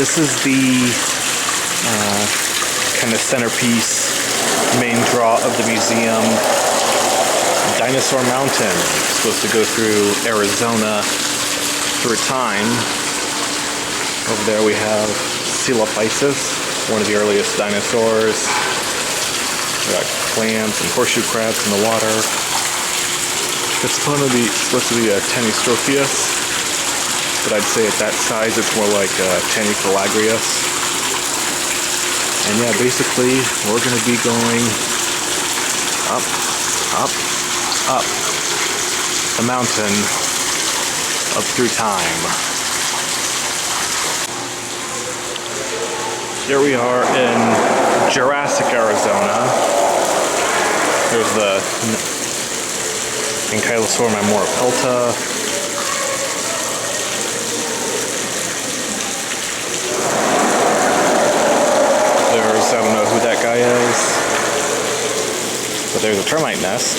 This is the kind of centerpiece, main draw of the museum. Dinosaur Mountain. It's supposed to go through Arizona through time. Over there we have Coelophysis, one of the earliest dinosaurs. We got clams and horseshoe crabs in the water. It's supposed to be a Tanystropheus, but I'd say at that size it's more like Tanystropheus. And yeah, basically we're going to be going up the mountain, up through time. Here we are in Jurassic, Arizona. There's the Ankylosaur mammoropelta. I don't know who that guy is, but there's a termite nest.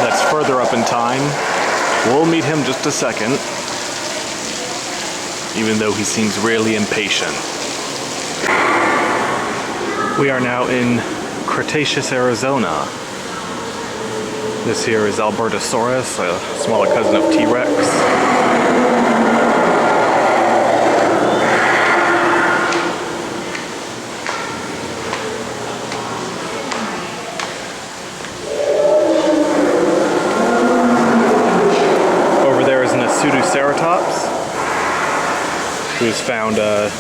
That's further up in time. We'll meet him just a second, even though he seems really impatient. We are now in Cretaceous, Arizona. This here is Albertosaurus, a smaller cousin of T-Rex. Over there is an Pseudoceratops, who's found up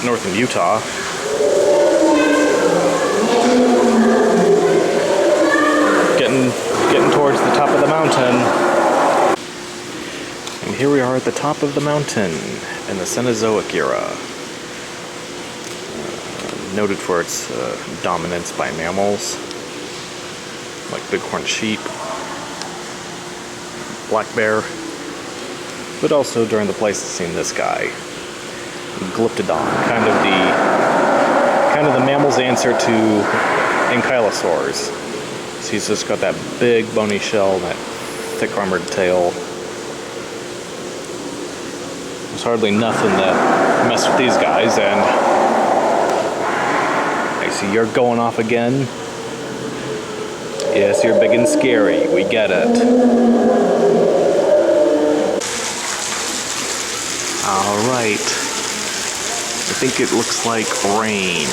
north in Utah. Getting towards the top of the mountain. And here we are at the top of the mountain in the Cenozoic era. Noted for its dominance by mammals, like bighorn sheep, black bear, but also during the Pleistocene this guy, Glyptodon, kind of the mammal's answer to ankylosaurs. So he's just got that big bony shell and that thick armored tail. There's hardly nothing to mess with these guys, and I see you're going off again. Yes, you're big and scary, we get it. Alright, I think it looks like rain.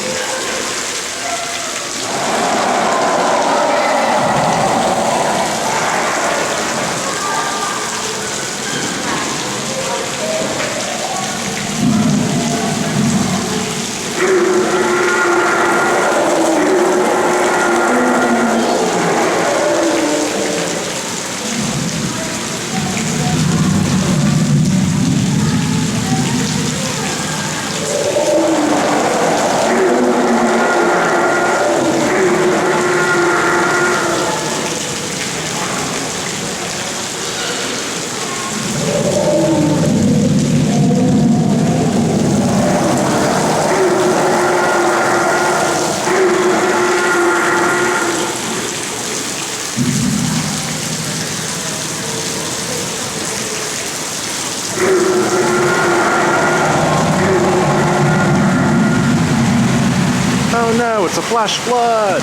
Oh no, it's a flash flood!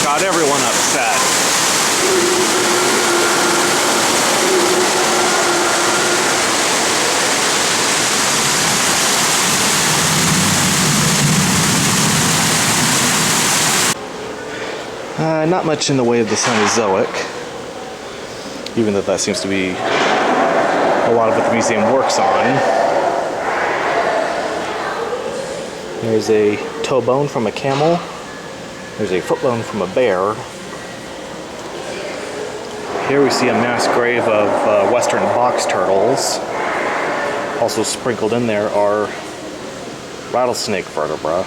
Got everyone upset. Not much in the way of the Cenozoic, even though that seems to be a lot of what the museum works on. There's a toe bone from a camel. There's a foot bone from a bear. Here we see a mass grave of western box turtles. Also sprinkled in there are rattlesnake vertebrae.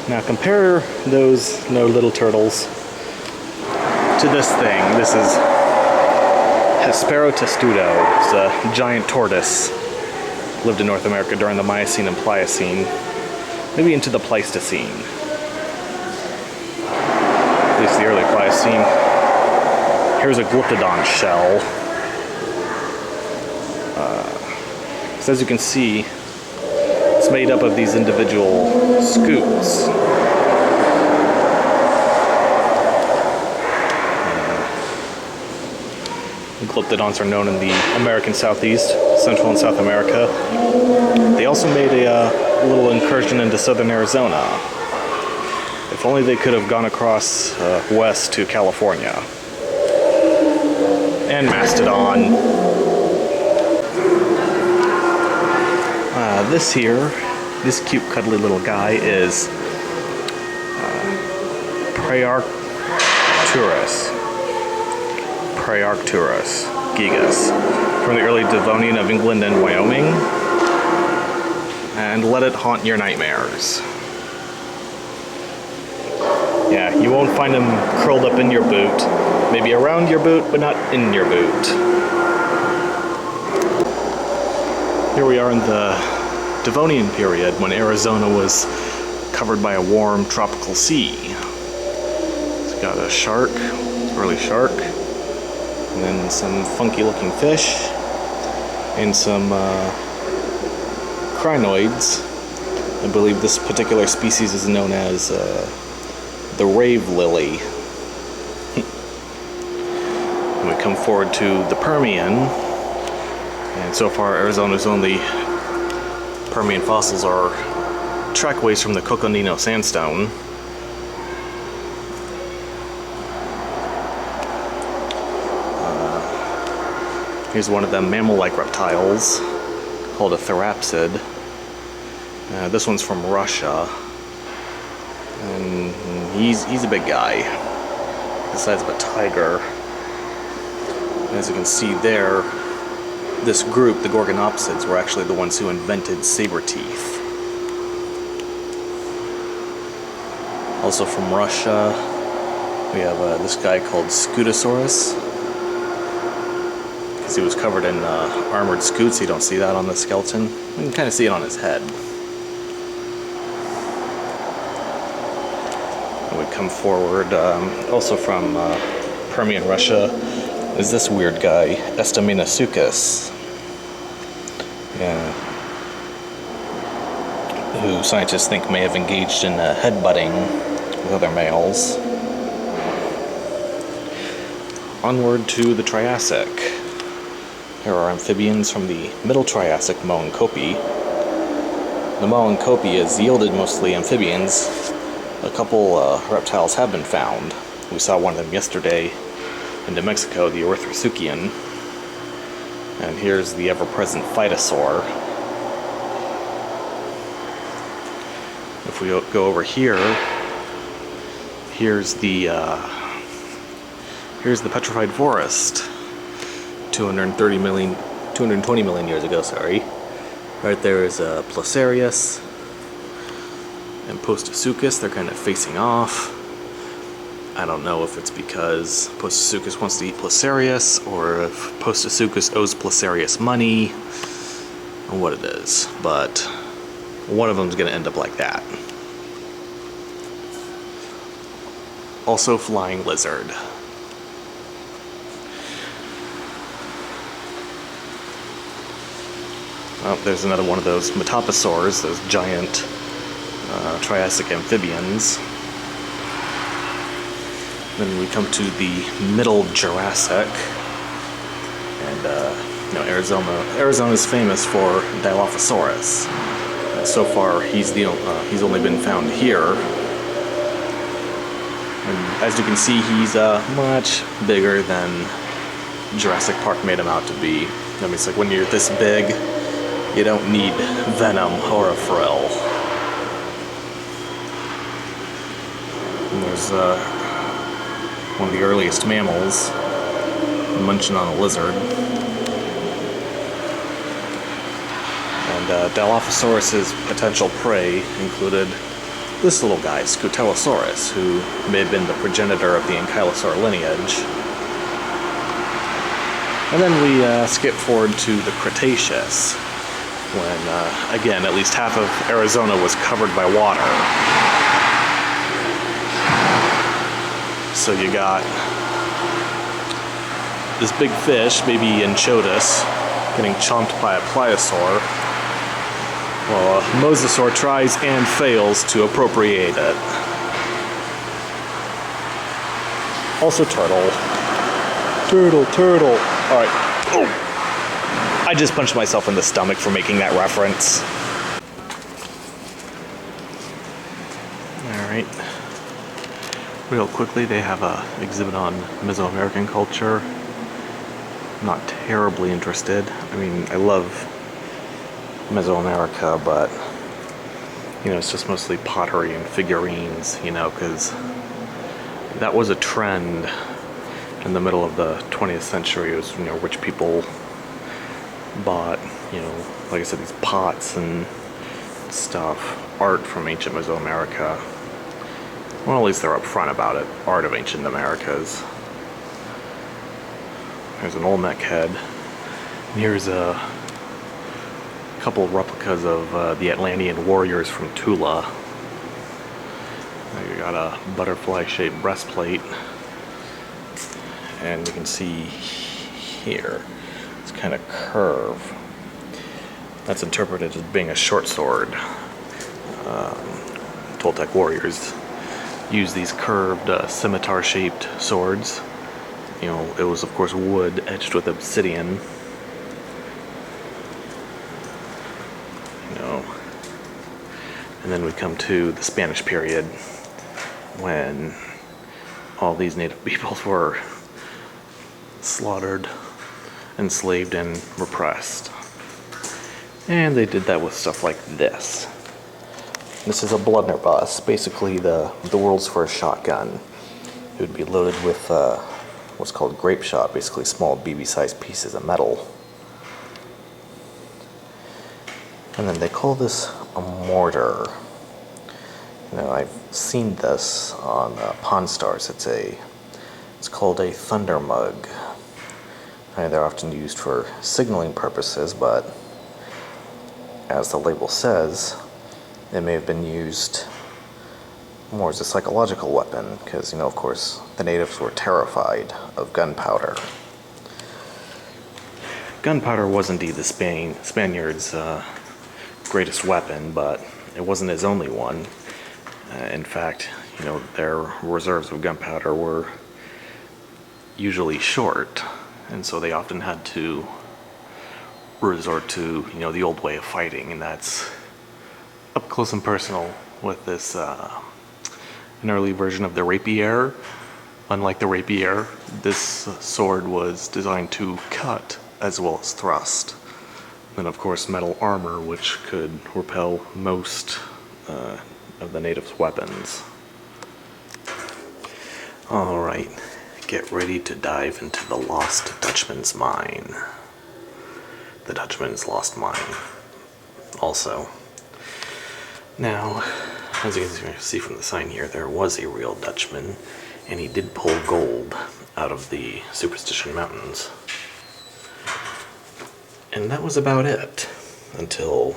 Now compare those little turtles to this thing. This is Hespero testudo. It's a giant tortoise. Lived in North America during the Miocene and Pliocene, maybe into the Pleistocene. At least the early Pliocene. Here's a glyptodon shell. So as you can see, it's made up of these individual scoots. Glyptodons are known in the American Southeast, Central and South America. They also made a little incursion into southern Arizona. If only they could have gone across west to California. And Mastodon. This cute cuddly little guy is Prearcturus gigas, from the early Devonian of England and Wyoming, and let it haunt your nightmares. Yeah, you won't find them curled up in your boot, maybe around your boot, but not in your boot. Here we are in the Devonian period, when Arizona was covered by a warm tropical sea. It's got a shark, early shark, and then some funky looking fish, and some crinoids. I believe this particular species is known as the rave lily. And we come forward to the Permian, and so far Arizona's only Permian fossils are trackways from the Coconino sandstone. Here's one of them mammal-like reptiles called a therapsid. This one's from Russia, and he's a big guy, the size of a tiger. As you can see there, this group, the Gorgonopsids, were actually the ones who invented saber teeth. Also from Russia, we have this guy called Scutosaurus. Because he was covered in armored scutes, you don't see that on the skeleton. You can kind of see it on his head. And we come forward, also from Permian Russia, is this weird guy, Estaminasuchus, who scientists think may have engaged in headbutting with other males. Onward to the Triassic. Here are amphibians from the Middle Triassic Moenkopi. The Moenkopi has yielded mostly amphibians. A couple reptiles have been found. We saw one of them yesterday in New Mexico, the Erythrosaucian. And here's the ever-present Phytosaur. If we go over here, here's the petrified forest. 220 million years ago, sorry. Right there is Placerius and Postosuchus. They're kind of facing off. I don't know if it's because Postosuchus wants to eat Placerius, or if Postosuchus owes Placerius money, or what it is, but one of them's going to end up like that. Also flying lizard. Oh, there's another one of those Metaposaurs, those giant Triassic amphibians. Then we come to the Middle Jurassic, and Arizona's famous for Dilophosaurus. So far, he's only been found here, and as you can see, he's much bigger than Jurassic Park made him out to be. I mean, it's like when you're this big, you don't need venom or a frill. And there's one of the earliest mammals, munching on a lizard. And Dilophosaurus's potential prey included this little guy, Pterosaurus, who may have been the progenitor of the Ankylosaur lineage. And then we skip forward to the Cretaceous, when, again, at least half of Arizona was covered by water. So you got this big fish, maybe Anchotis, getting chomped by a pliosaur. Well, a mosasaur tries and fails to appropriate it. Also turtle. Turtle. Alright. Oh. I just punched myself in the stomach for making that reference. Alright. Real quickly, they have a exhibit on Mesoamerican culture. I'm not terribly interested. I mean, I love Mesoamerica, but you know, it's just mostly pottery and figurines, you know, because that was a trend in the middle of the 20th century. It was, you know, rich people bought, you know, like I said, these pots and stuff, art from ancient Mesoamerica. Well, at least they're upfront about it. Art of ancient Americas. There's an Olmec head. And here's a couple of replicas of the Atlantean warriors from Tula. You got a butterfly-shaped breastplate. And you can see here, it's kind of curve. That's interpreted as being a short sword. Toltec warriors use these curved scimitar-shaped swords. You know, it was of course wood etched with obsidian. You know, and then we come to the Spanish period, when all these native peoples were slaughtered, enslaved, and repressed. And they did that with stuff like this. This is a blunderbuss, basically the world's first shotgun. It would be loaded with what's called grape shot, basically small BB-sized pieces of metal. And then they call this a mortar. You know, I've seen this on Pawn Stars. It's called a thunder mug. They're often used for signaling purposes, but as the label says, it may have been used more as a psychological weapon, because, you know, of course, the natives were terrified of gunpowder. Gunpowder was indeed the Spaniards' greatest weapon, but it wasn't his only one. In fact, you know, their reserves of gunpowder were usually short, and so they often had to resort to, you know, the old way of fighting, and that's up close and personal with this an early version of the rapier. Unlike the rapier, this sword was designed to cut as well as thrust. Then of course metal armor, which could repel most of the natives' weapons. Alright, get ready to dive into the Lost Dutchman's mine. The Dutchman's lost mine. Also, now, as you can see from the sign here, there was a real Dutchman, and he did pull gold out of the Superstition Mountains. And that was about it, until,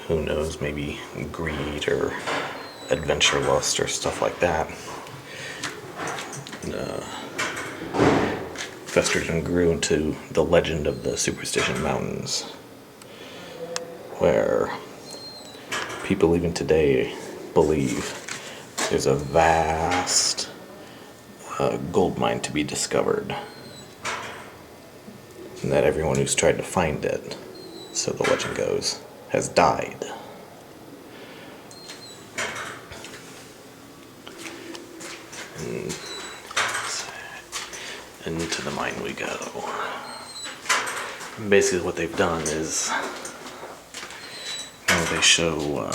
who knows, maybe greed or adventure lust or stuff like that festered and grew into the legend of the Superstition Mountains, where people even today believe there's a vast gold mine to be discovered, and that everyone who's tried to find it, so the legend goes, has died. And into the mine we go. And basically what they've done is, you know, they show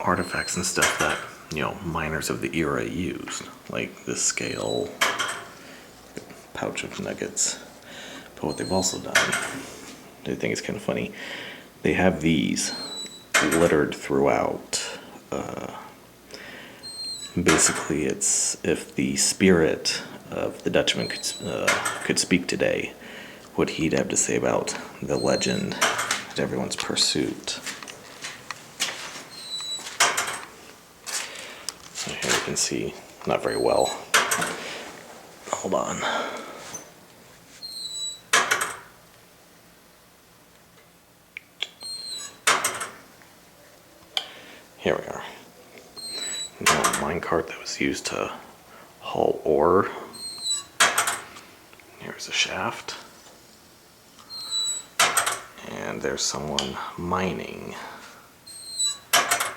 artifacts and stuff that, you know, miners of the era used, like this scale, pouch of nuggets. But what they've also done, I think it's kind of funny, they have these littered throughout. Basically, it's if the spirit of the Dutchman could speak today, what he'd have to say about the legend that everyone's pursuit. So here you can see, not very well. Hold on. Here we are. A minecart that was used to haul ore. Here's a shaft. And there's someone mining. I'm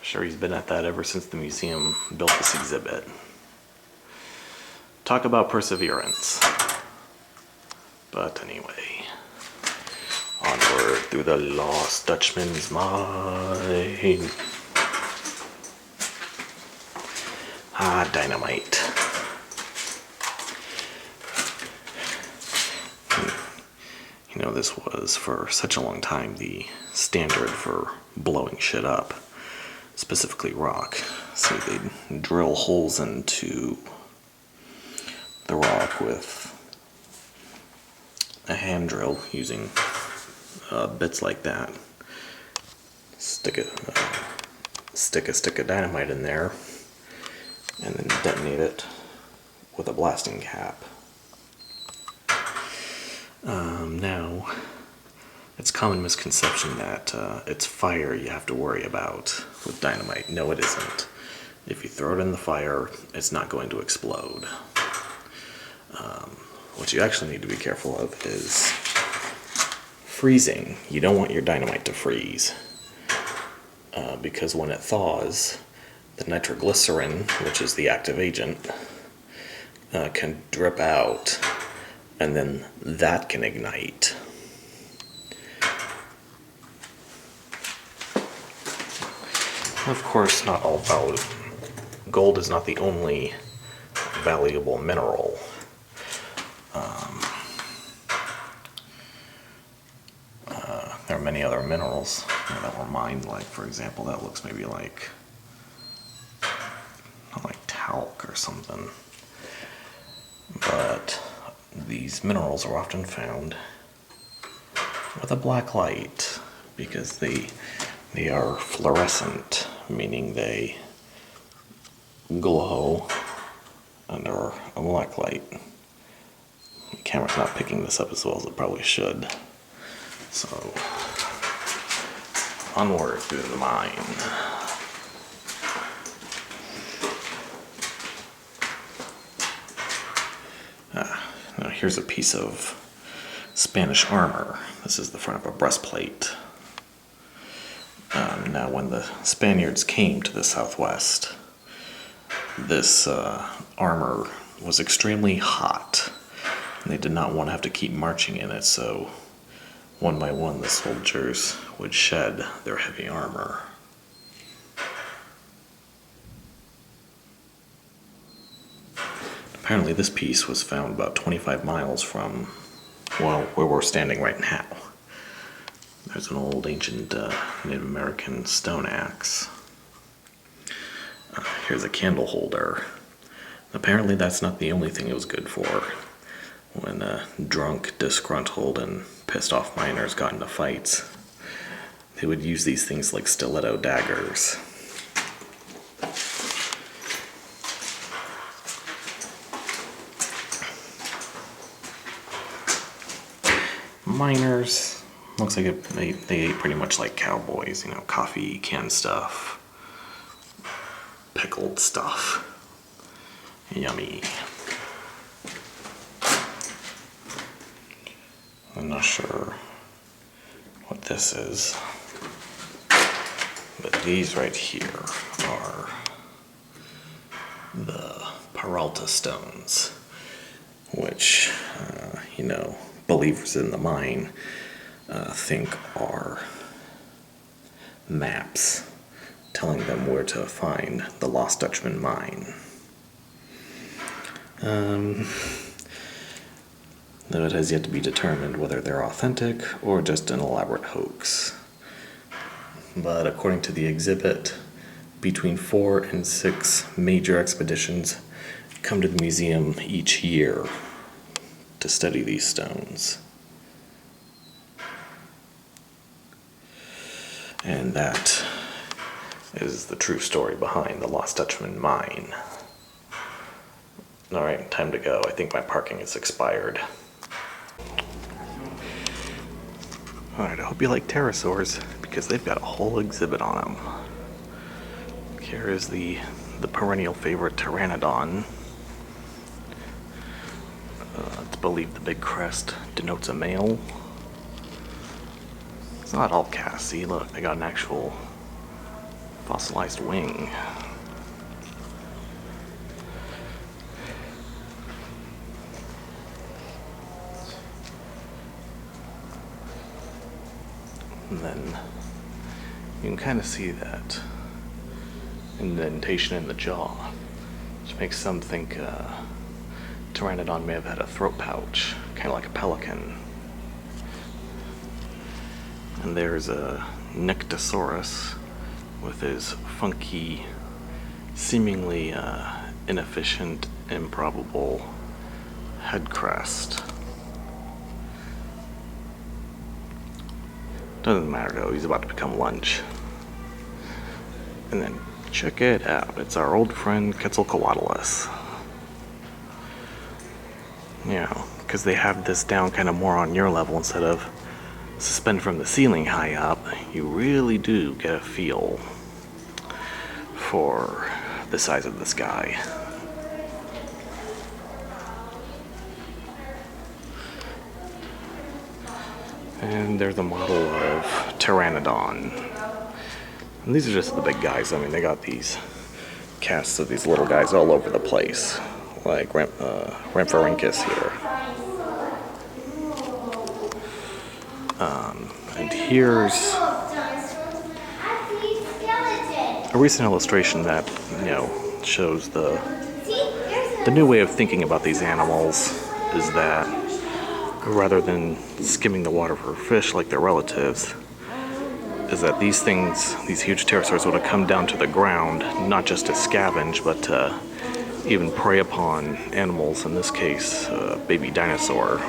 sure he's been at that ever since the museum built this exhibit. Talk about perseverance. But anyway, onward through the Lost Dutchman's mine. Ah, dynamite. You know, this was for such a long time the standard for blowing shit up, specifically rock. So they'd drill holes into the rock with a hand drill using bits like that. Stick a stick of dynamite in there, and then detonate it with a blasting cap. Now, it's a common misconception that it's fire you have to worry about with dynamite. No, it isn't. If you throw it in the fire, it's not going to explode. What you actually need to be careful of is freezing. You don't want your dynamite to freeze, because when it thaws, the nitroglycerin, which is the active agent, can drip out, and then that can ignite. Of course, not all valid. Gold is not the only valuable mineral. There are many other minerals that were mined, like, for example, that looks maybe like talc or something. But these minerals are often found with a black light because they are fluorescent, meaning they glow under a black light. The camera's not picking this up as well as it probably should. So, onward through the mine. Now here's a piece of Spanish armor. This is the front of a breastplate. Now when the Spaniards came to the southwest, this armor was extremely hot. And they did not want to have to keep marching in it, so one by one the soldiers would shed their heavy armor. Apparently this piece was found about 25 miles from, well, where we're standing right now. There's an old ancient Native American stone axe. Here's a candle holder. Apparently that's not the only thing it was good for. When drunk, disgruntled, and pissed off miners got into fights, they would use these things like stiletto daggers. Miners, looks like they ate pretty much like cowboys, you know, coffee, canned stuff, pickled stuff. Yummy. I'm not sure what this is, but these right here are the Peralta stones, which, believers in the mine think are maps telling them where to find the Lost Dutchman mine. Though it has yet to be determined whether they're authentic or just an elaborate hoax. But according to the exhibit, between 4 and 6 major expeditions come to the museum each year to study these stones. And that is the true story behind the Lost Dutchman mine. Alright, time to go. I think my parking is expired. Alright, I hope you like pterosaurs, because they've got a whole exhibit on them. Here is the perennial favorite pteranodon. It's believed the big crest denotes a male. It's not all cast. See, look, they got an actual fossilized wing. And then you can kind of see that indentation in the jaw, which makes some think Pteranodon may have had a throat pouch, kind of like a pelican. And there's a Nyctosaurus with his funky, seemingly inefficient, improbable head crest. Doesn't matter though, he's about to become lunch. And then check it out, it's our old friend Quetzalcoatlus. You know, because they have this down kind of more on your level instead of suspended from the ceiling high up, you really do get a feel for the size of this guy. And there's a model of Pteranodon. And these are just the big guys. I mean, they got these casts of these little guys all over the place, like Rhamphorhynchus here. And here's a recent illustration that, you know, shows the new way of thinking about these animals is that rather than skimming the water for fish like their relatives, is that these things, these huge pterosaurs, would have come down to the ground, not just to scavenge, but to even prey upon animals, in this case, a baby dinosaur.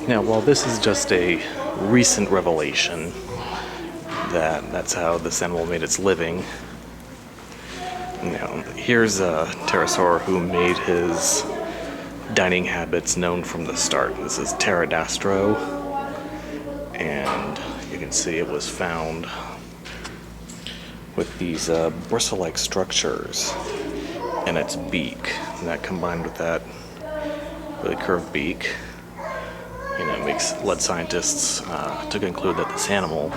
Now, while this is just a recent revelation that that's how this animal made its living, now, here's a pterosaur who made his dining habits known from the start. This is Pterodastro, and you can see it was found with these bristle-like structures in its beak, and that combined with that really curved beak, you know, makes led scientists to conclude that this animal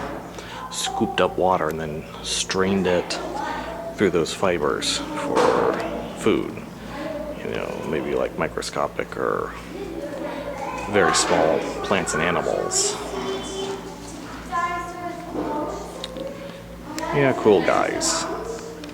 scooped up water and then strained it through those fibers for food. You know, maybe like microscopic or very small plants and animals. Yeah, cool guys.